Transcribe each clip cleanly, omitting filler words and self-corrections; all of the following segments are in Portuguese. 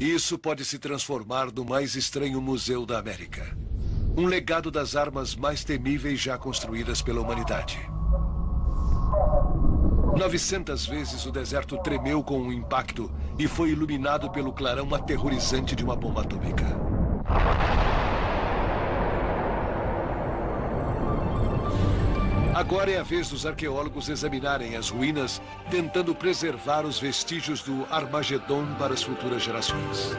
Isso pode se transformar no mais estranho museu da América. Um legado das armas mais temíveis já construídas pela humanidade. 900 vezes o deserto tremeu com um impacto e foi iluminado pelo clarão aterrorizante de uma bomba atômica. Agora é a vez dos arqueólogos examinarem as ruínas, tentando preservar os vestígios do Armagedon para as futuras gerações.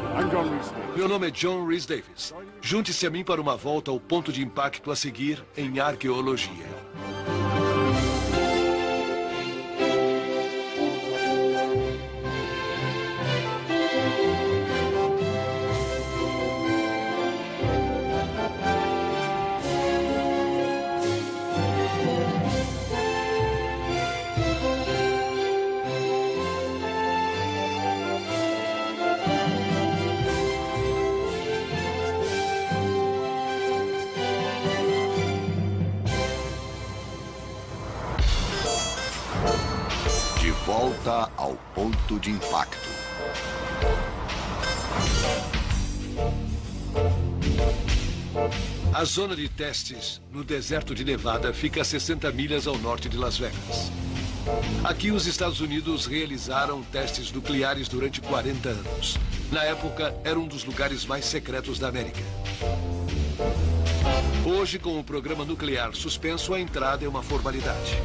Meu nome é John Rhys Davis. Junte-se a mim para uma volta ao ponto de impacto a seguir em arqueologia. Volta ao ponto de impacto. A zona de testes no deserto de Nevada fica a 60 milhas ao norte de Las Vegas. Aqui os Estados Unidos realizaram testes nucleares durante 40 anos. Na época, era um dos lugares mais secretos da América. Hoje, com o programa nuclear suspenso, a entrada é uma formalidade.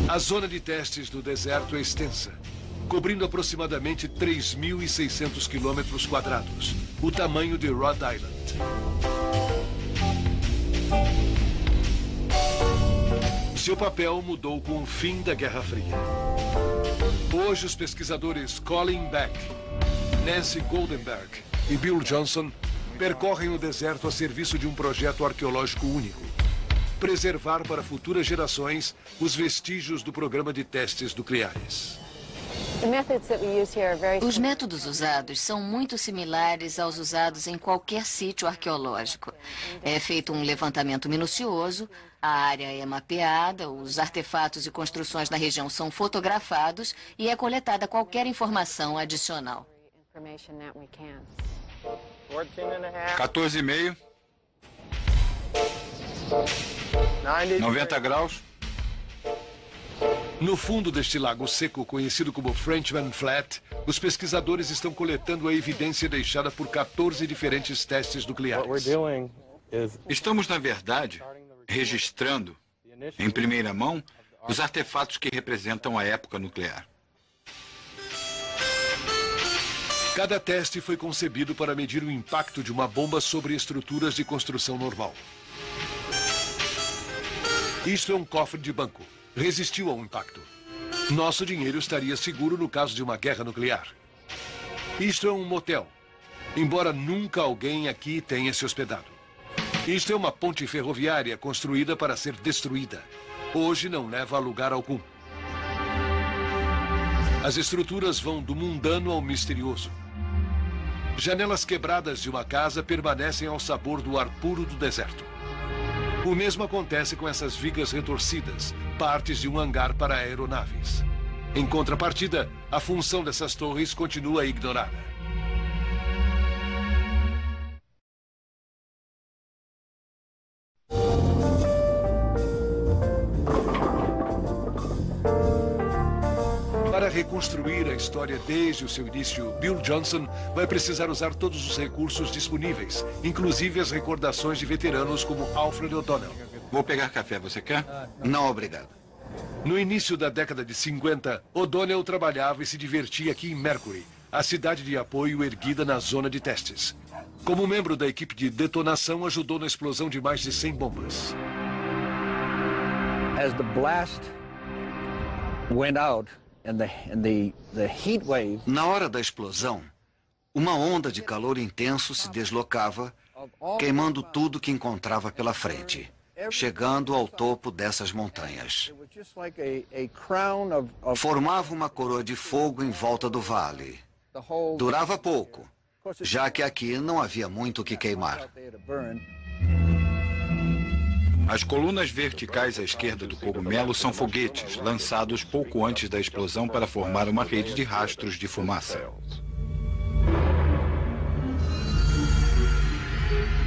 A zona de testes do deserto é extensa, cobrindo aproximadamente 3.600 quilômetros quadrados, o tamanho de Rhode Island. Seu papel mudou com o fim da Guerra Fria. Hoje, os pesquisadores Colin Beck, Nancy Goldenberg e Bill Johnson percorrem o deserto a serviço de um projeto arqueológico único: preservar para futuras gerações os vestígios do programa de testes nucleares. Os métodos usados são muito similares aos usados em qualquer sítio arqueológico. É feito um levantamento minucioso, a área é mapeada, os artefatos e construções na região são fotografados e é coletada qualquer informação adicional. 14,5. 90 graus. No fundo deste lago seco, conhecido como Frenchman Flat, os pesquisadores estão coletando a evidência deixada por 14 diferentes testes nucleares. Estamos, na verdade, registrando, em primeira mão, os artefatos que representam a época nuclear. Cada teste foi concebido para medir o impacto de uma bomba sobre estruturas de construção normal. Isto é um cofre de banco. Resistiu ao impacto. Nosso dinheiro estaria seguro no caso de uma guerra nuclear. Isto é um motel, embora nunca alguém aqui tenha se hospedado. Isto é uma ponte ferroviária construída para ser destruída. Hoje não leva a lugar algum. As estruturas vão do mundano ao misterioso. Janelas quebradas de uma casa permanecem ao sabor do ar puro do deserto. O mesmo acontece com essas vigas retorcidas, partes de um hangar para aeronaves. Em contrapartida, a função dessas torres continua ignorada. Para reconstruir a história desde o seu início, Bill Johnson vai precisar usar todos os recursos disponíveis, inclusive as recordações de veteranos como Alfred O'Donnell. Vou pegar café, você quer? Não, obrigado. No início da década de 50, O'Donnell trabalhava e se divertia aqui em Mercury, a cidade de apoio erguida na zona de testes. Como membro da equipe de detonação, ajudou na explosão de mais de 100 bombas. As the blast went out, and the heat wave. Na hora da explosão, uma onda de calor intenso se deslocava, queimando tudo que encontrava pela frente, chegando ao topo dessas montanhas. Formava uma coroa de fogo em volta do vale. Durava pouco, já que aqui não havia muito o que queimar. As colunas verticais à esquerda do cogumelo são foguetes lançados pouco antes da explosão para formar uma rede de rastros de fumaça.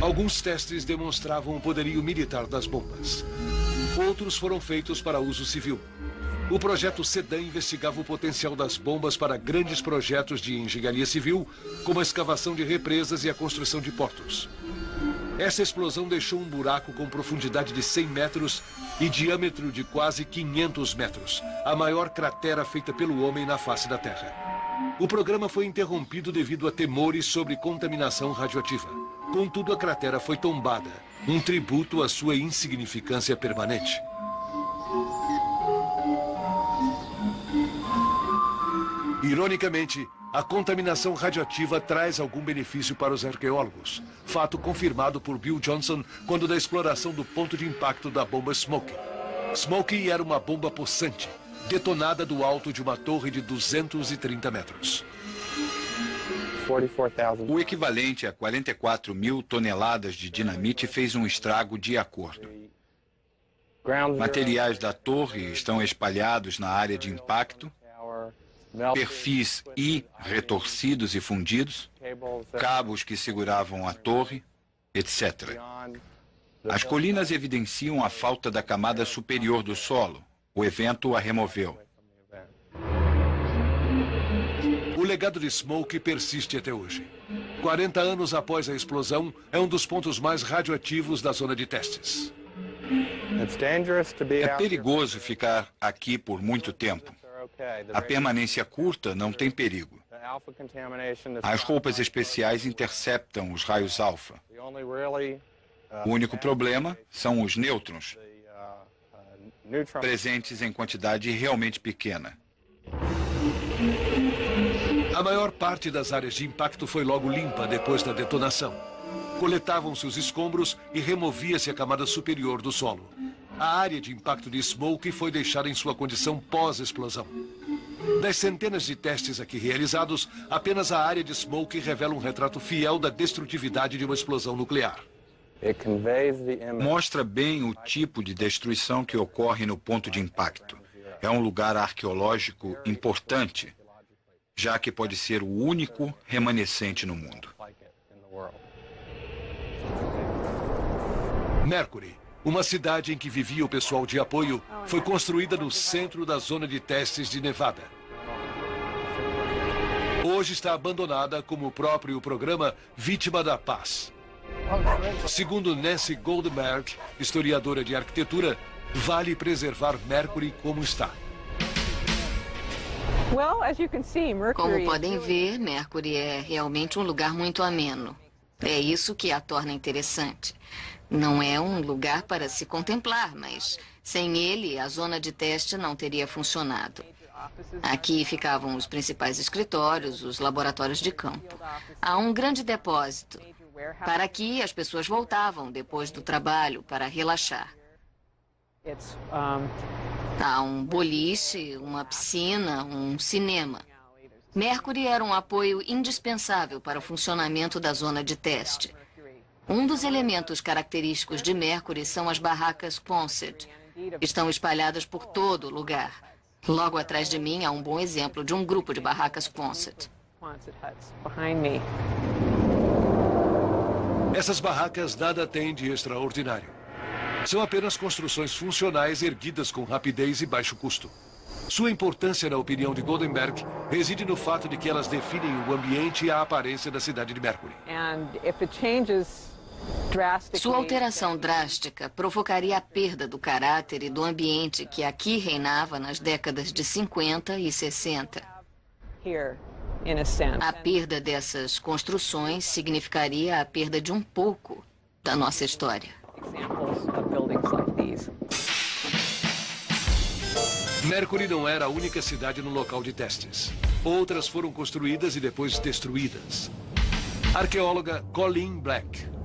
Alguns testes demonstravam o poderio militar das bombas. Outros foram feitos para uso civil. O projeto Sedan investigava o potencial das bombas para grandes projetos de engenharia civil, como a escavação de represas e a construção de portos. Essa explosão deixou um buraco com profundidade de 100 metros e diâmetro de quase 500 metros, a maior cratera feita pelo homem na face da Terra. O programa foi interrompido devido a temores sobre contaminação radioativa. Contudo, a cratera foi tombada, um tributo à sua insignificância permanente. Ironicamente, a contaminação radioativa traz algum benefício para os arqueólogos. Fato confirmado por Bill Johnson quando da exploração do ponto de impacto da bomba Smokey. Smokey era uma bomba possante, detonada do alto de uma torre de 230 metros. O equivalente a 44 mil toneladas de dinamite fez um estrago de acordo. Materiais da torre estão espalhados na área de impacto, perfis I retorcidos e fundidos, cabos que seguravam a torre, etc. As colinas evidenciam a falta da camada superior do solo. O evento a removeu. O legado de Smokey persiste até hoje. 40 anos após a explosão, é um dos pontos mais radioativos da zona de testes. É perigoso ficar aqui por muito tempo. A permanência curta não tem perigo. As roupas especiais interceptam os raios alfa. O único problema são os nêutrons, presentes em quantidade realmente pequena. A maior parte das áreas de impacto foi logo limpa depois da detonação. Coletavam-se os escombros e removia-se a camada superior do solo. A área de impacto de Smokey foi deixada em sua condição pós-explosão. Das centenas de testes aqui realizados, apenas a área de Smokey revela um retrato fiel da destrutividade de uma explosão nuclear. Mostra bem o tipo de destruição que ocorre no ponto de impacto. É um lugar arqueológico importante, já que pode ser o único remanescente no mundo. Mercury, uma cidade em que vivia o pessoal de apoio, foi construída no centro da zona de testes de Nevada. Hoje está abandonada como o próprio programa Vítima da Paz. Segundo Nancy Goldenberg, historiadora de arquitetura, vale preservar Mercury como está. Como podem ver, Mercury é realmente um lugar muito ameno. É isso que a torna interessante. Não é um lugar para se contemplar, mas sem ele, a zona de teste não teria funcionado. Aqui ficavam os principais escritórios, os laboratórios de campo. Há um grande depósito. Para aqui, as pessoas voltavam depois do trabalho para relaxar. Há um boliche, uma piscina, um cinema. Mercury era um apoio indispensável para o funcionamento da zona de teste. Um dos elementos característicos de Mercury são as barracas Quonset. Estão espalhadas por todo o lugar. Logo atrás de mim há um bom exemplo de um grupo de barracas Quonset. Essas barracas nada têm de extraordinário. São apenas construções funcionais erguidas com rapidez e baixo custo. Sua importância, na opinião de Goldenberg, reside no fato de que elas definem o ambiente e a aparência da cidade de Mercury. Sua alteração drástica provocaria a perda do caráter e do ambiente que aqui reinava nas décadas de 50 e 60. A perda dessas construções significaria a perda de um pouco da nossa história. Mercury não era a única cidade no local de testes. Outras foram construídas e depois destruídas. Arqueóloga Colleen Black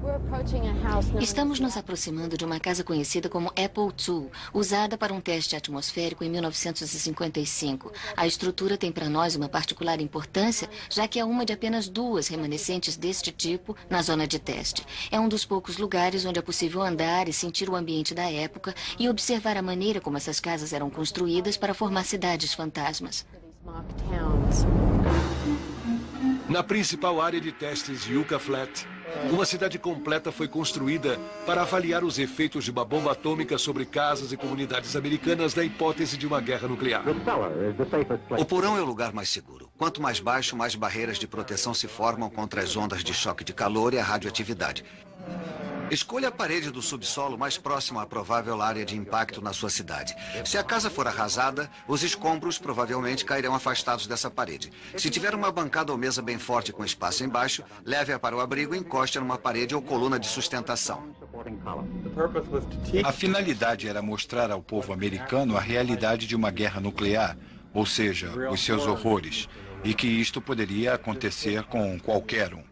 Estamos nos aproximando de uma casa conhecida como Apple II, usada para um teste atmosférico em 1955. A estrutura tem para nós uma particular importância, já que é uma de apenas 2 remanescentes deste tipo na zona de teste. É um dos poucos lugares onde é possível andar e sentir o ambiente da época e observar a maneira como essas casas eram construídas para formar cidades fantasmas. Na principal área de testes Yucca Flat, uma cidade completa foi construída para avaliar os efeitos de uma bomba atômica sobre casas e comunidades americanas na hipótese de uma guerra nuclear. O porão é o lugar mais seguro. Quanto mais baixo, mais barreiras de proteção se formam contra as ondas de choque de calor e a radioatividade. Escolha a parede do subsolo mais próxima à provável área de impacto na sua cidade. Se a casa for arrasada, os escombros provavelmente cairão afastados dessa parede. Se tiver uma bancada ou mesa bem forte com espaço embaixo, leve-a para o abrigo e encoste numa parede ou coluna de sustentação. A finalidade era mostrar ao povo americano a realidade de uma guerra nuclear, ou seja, os seus horrores, e que isto poderia acontecer com qualquer um.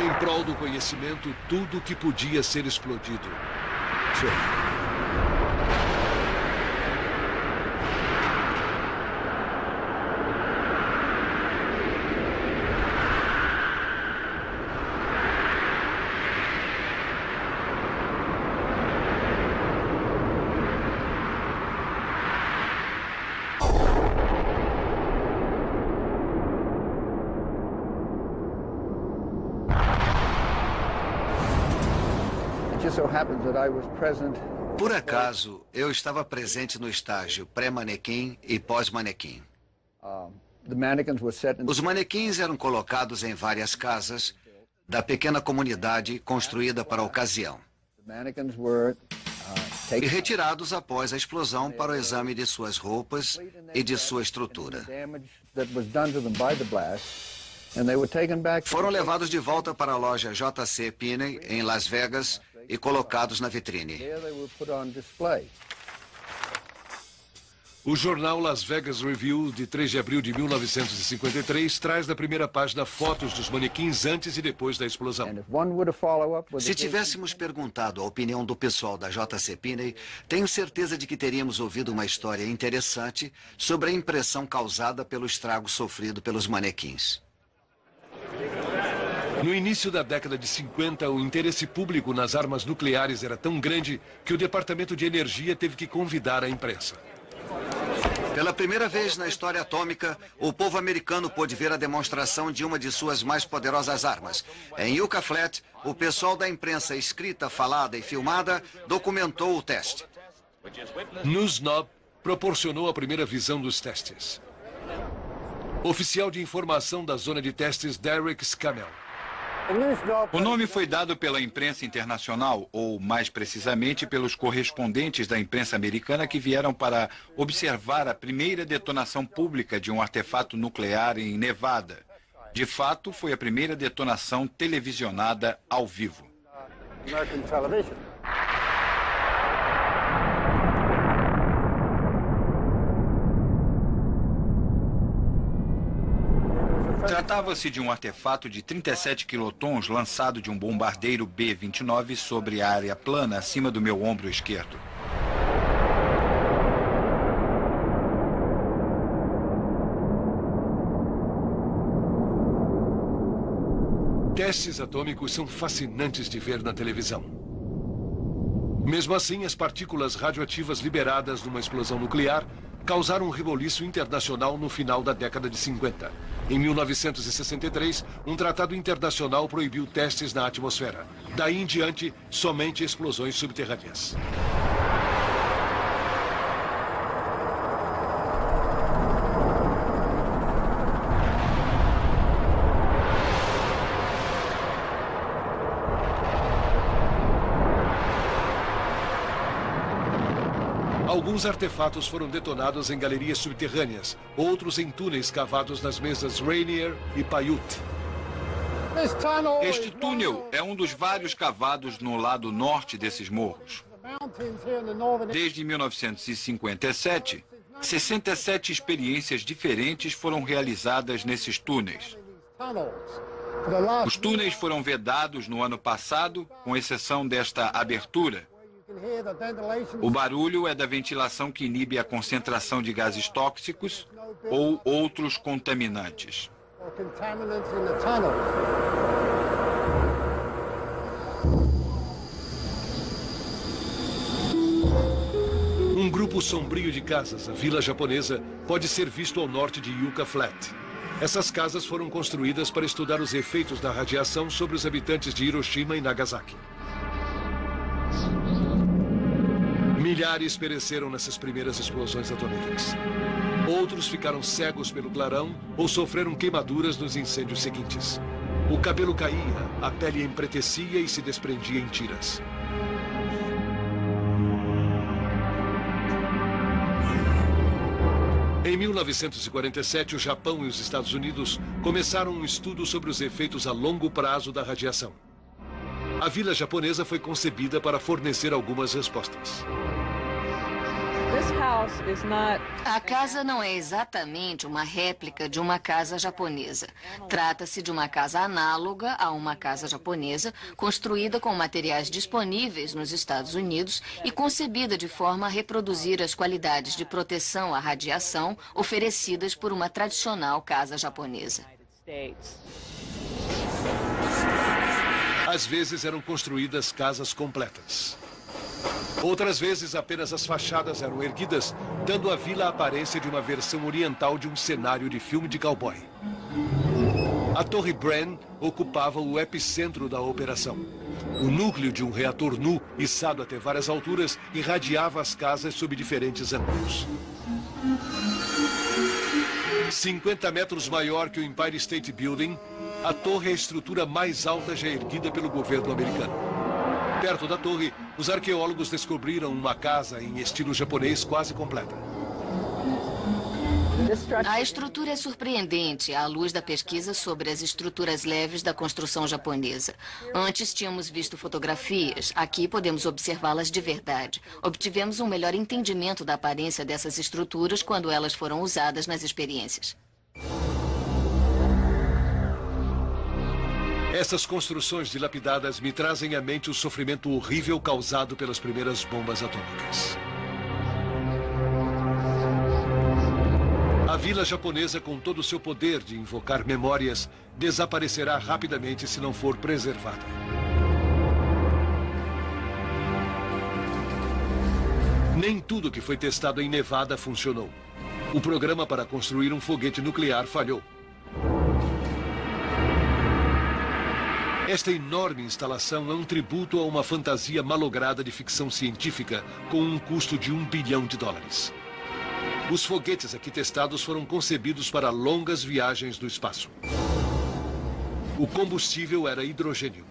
Em prol do conhecimento, tudo que podia ser explodido. Por acaso, eu estava presente no estágio pré-manequim e pós-manequim. Os manequins eram colocados em várias casas da pequena comunidade construída para a ocasião e retirados após a explosão para o exame de suas roupas e de sua estrutura. Foram levados de volta para a loja J.C. Penney, em Las Vegas, e colocados na vitrine. O jornal Las Vegas Review, de 3 de abril de 1953, traz na primeira página fotos dos manequins antes e depois da explosão. Se tivéssemos perguntado a opinião do pessoal da J.C. Penney, tenho certeza de que teríamos ouvido uma história interessante sobre a impressão causada pelo estrago sofrido pelos manequins. No início da década de 50, o interesse público nas armas nucleares era tão grande que o Departamento de Energia teve que convidar a imprensa. Pela primeira vez na história atômica, o povo americano pôde ver a demonstração de uma de suas mais poderosas armas. Em Yucca Flat, o pessoal da imprensa escrita, falada e filmada documentou o teste. Newsnob proporcionou a primeira visão dos testes. Oficial de informação da zona de testes Derek Scammell. O nome foi dado pela imprensa internacional, ou mais precisamente pelos correspondentes da imprensa americana que vieram para observar a primeira detonação pública de um artefato nuclear em Nevada. De fato, foi a primeira detonação televisionada ao vivo. Tratava-se de um artefato de 37 quilotons lançado de um bombardeiro B-29 sobre a área plana acima do meu ombro esquerdo. Testes atômicos são fascinantes de ver na televisão. Mesmo assim, as partículas radioativas liberadas numa explosão nuclear causaram um reboliço internacional no final da década de 50. Em 1963, um tratado internacional proibiu testes na atmosfera. Daí em diante, somente explosões subterrâneas. Alguns artefatos foram detonados em galerias subterrâneas, outros em túneis cavados nas mesas Rainier e Paiute. Este túnel é um dos vários cavados no lado norte desses morros. Desde 1957, 67 experiências diferentes foram realizadas nesses túneis. Os túneis foram vedados no ano passado, com exceção desta abertura. O barulho é da ventilação que inibe a concentração de gases tóxicos ou outros contaminantes. Um grupo sombrio de casas, a Vila Japonesa, pode ser visto ao norte de Yucca Flat. Essas casas foram construídas para estudar os efeitos da radiação sobre os habitantes de Hiroshima e Nagasaki. Milhares pereceram nessas primeiras explosões atômicas. Outros ficaram cegos pelo clarão ou sofreram queimaduras nos incêndios seguintes. O cabelo caía, a pele empretecia e se desprendia em tiras. Em 1947, o Japão e os Estados Unidos começaram um estudo sobre os efeitos a longo prazo da radiação. A Vila Japonesa foi concebida para fornecer algumas respostas. A casa não é exatamente uma réplica de uma casa japonesa. Trata-se de uma casa análoga a uma casa japonesa, construída com materiais disponíveis nos Estados Unidos e concebida de forma a reproduzir as qualidades de proteção à radiação oferecidas por uma tradicional casa japonesa. Às vezes eram construídas casas completas. Outras vezes, apenas as fachadas eram erguidas, dando à vila a aparência de uma versão oriental de um cenário de filme de cowboy. A Torre Bren ocupava o epicentro da operação. O núcleo de um reator nu, içado até várias alturas, irradiava as casas sob diferentes ângulos. 50 metros maior que o Empire State Building, a torre é a estrutura mais alta já erguida pelo governo americano. Perto da torre, os arqueólogos descobriram uma casa em estilo japonês quase completa. A estrutura é surpreendente à luz da pesquisa sobre as estruturas leves da construção japonesa. Antes tínhamos visto fotografias, aqui podemos observá-las de verdade. Obtivemos um melhor entendimento da aparência dessas estruturas quando elas foram usadas nas experiências. Essas construções dilapidadas me trazem à mente o sofrimento horrível causado pelas primeiras bombas atômicas. A Vila Japonesa, com todo o seu poder de invocar memórias, desaparecerá rapidamente se não for preservada. Nem tudo que foi testado em Nevada funcionou. O programa para construir um foguete nuclear falhou. Esta enorme instalação é um tributo a uma fantasia malograda de ficção científica com um custo de $1 bilhão. Os foguetes aqui testados foram concebidos para longas viagens no espaço. O combustível era hidrogênio.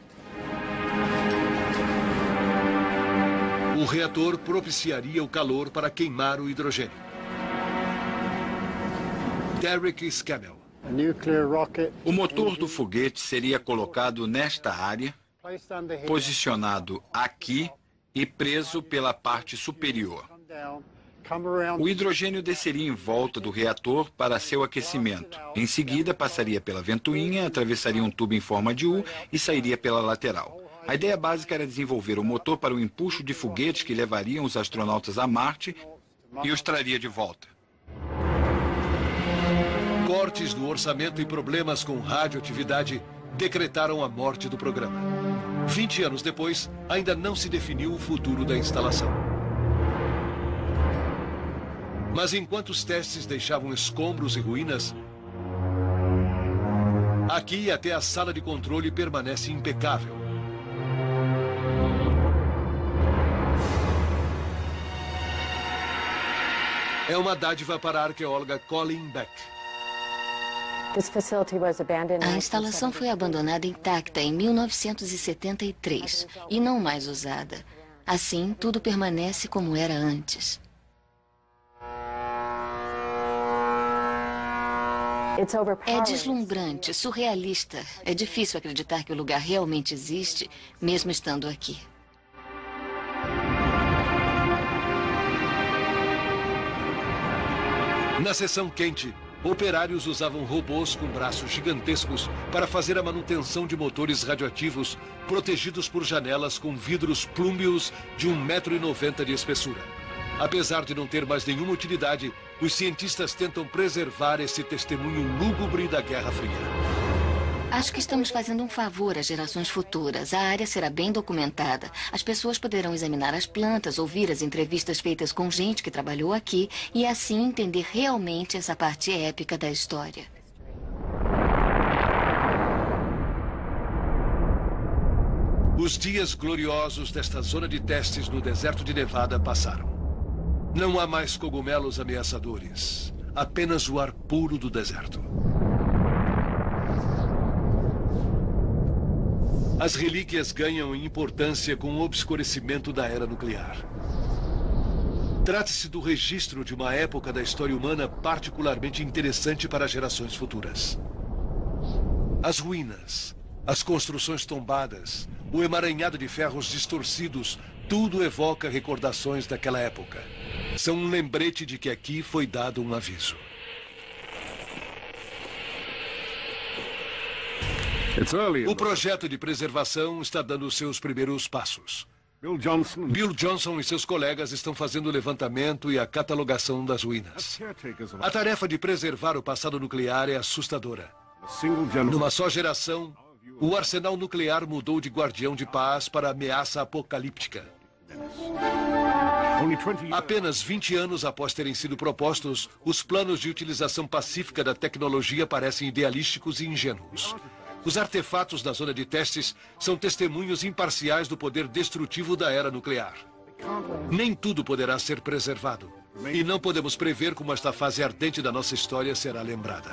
O reator propiciaria o calor para queimar o hidrogênio. Derek Scammell. O motor do foguete seria colocado nesta área, posicionado aqui e preso pela parte superior. O hidrogênio desceria em volta do reator para seu aquecimento. Em seguida, passaria pela ventoinha, atravessaria um tubo em forma de U e sairia pela lateral. A ideia básica era desenvolver um motor para o empuxo de foguetes que levariam os astronautas a Marte e os traria de volta. Cortes no orçamento e problemas com radioatividade decretaram a morte do programa. 20 anos depois, ainda não se definiu o futuro da instalação. Mas enquanto os testes deixavam escombros e ruínas, aqui até a sala de controle permanece impecável. É uma dádiva para a arqueóloga Colleen Beck. A instalação foi abandonada intacta em 1973 e não mais usada. Assim, tudo permanece como era antes. É deslumbrante, surrealista. É difícil acreditar que o lugar realmente existe, mesmo estando aqui. Na seção quente, operários usavam robôs com braços gigantescos para fazer a manutenção de motores radioativos protegidos por janelas com vidros plúmbeos de 1,90 m de espessura. Apesar de não ter mais nenhuma utilidade, os cientistas tentam preservar esse testemunho lúgubre da Guerra Fria. Acho que estamos fazendo um favor às gerações futuras. A área será bem documentada. As pessoas poderão examinar as plantas, ouvir as entrevistas feitas com gente que trabalhou aqui e assim entender realmente essa parte épica da história. Os dias gloriosos desta zona de testes no deserto de Nevada passaram. Não há mais cogumelos ameaçadores, apenas o ar puro do deserto. As relíquias ganham em importância com o obscurecimento da era nuclear. Trata-se do registro de uma época da história humana particularmente interessante para gerações futuras. As ruínas, as construções tombadas, o emaranhado de ferros distorcidos, tudo evoca recordações daquela época. São um lembrete de que aqui foi dado um aviso. O projeto de preservação está dando seus primeiros passos. Bill Johnson e seus colegas estão fazendo o levantamento e a catalogação das ruínas. A tarefa de preservar o passado nuclear é assustadora. Numa só geração, o arsenal nuclear mudou de guardião de paz para ameaça apocalíptica. Apenas 20 anos após terem sido propostos, os planos de utilização pacífica da tecnologia parecem idealísticos e ingênuos. Os artefatos da zona de testes são testemunhos imparciais do poder destrutivo da era nuclear. Nem tudo poderá ser preservado. E não podemos prever como esta fase ardente da nossa história será lembrada.